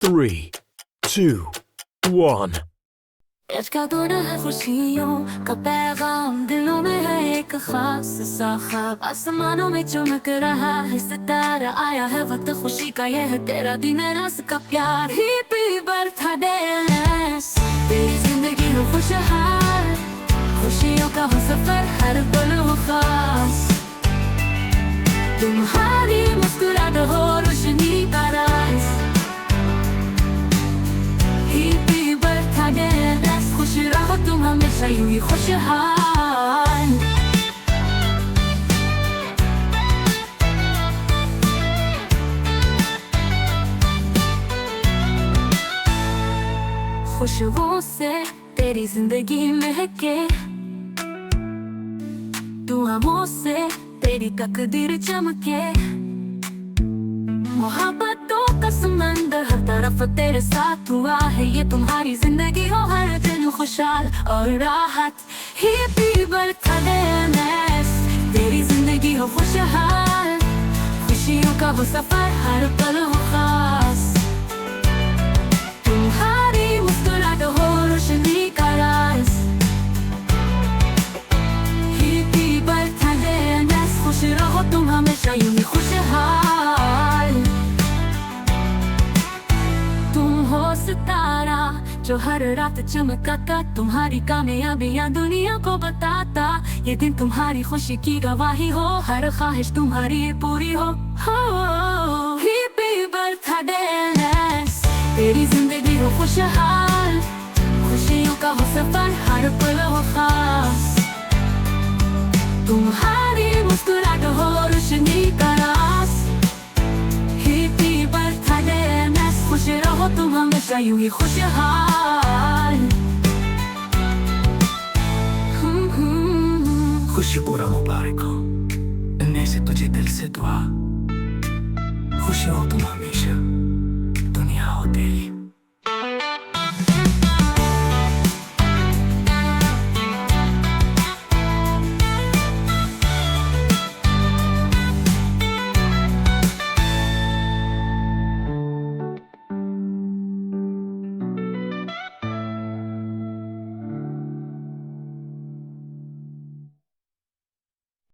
3, 2, 1 का दौरा है खुशियों का पैगाम दिलों में है एक खास सा ख्वाब आसमानों में चमक रहा है सितारा आया है वक्त खुशी का यह है तेरा दिन है रास का प्यार हैप्पी बर्थडे तेरी जिंदगी हो खुशहाल खुशियों का हो सफर हर पल हो खास तुम्हारी मुस्कुराहट हो रोशनी का राज हैप्पी बर्थडे खुश रहो तुम हमेशा यूं ही खुशहाल खुशबुओं से तेरी जिंदगी महके दुआओं से तेरी तकदीर चमके मोहब्बतों का समंदर हर तरफ तेरे साथ हुआ है ये तुम्हारी जिंदगी हो हर दिन खुशहाल और राहत हैप्पी बर्थडे तेरी जिंदगी हो खुशहाल खुशियों का हो सफर हर पल हो खास तुम्हारी मुस्कुराहट हो रोशनी का राज हैप्पी बर्थडे खुश रहो तुम हमेशा यूं ही खुशहाल सितारा जो हर रात चमकाता तुम्हारी कामयाबियां दुनिया को बताता ये दिन तुम्हारी खुशी की गवाही हो हर ख्वाहिश तुम्हारी पूरी हो हैप्पी बर्थडे तेरी जिंदगी हो खुशहाल खुशियों का हो सफर हर पल हो खास तुम्हारी मुस्कुराहट हो रोशनी का रास हैप्पी बर्थडे खुश रहो तुम हमेशा यूं ही खुशहाल खुशी पूरा मुबारक हो दुनिया से तुझे दिल से दुआ खुश हो तुम हमेशा दुनिया हो तेरी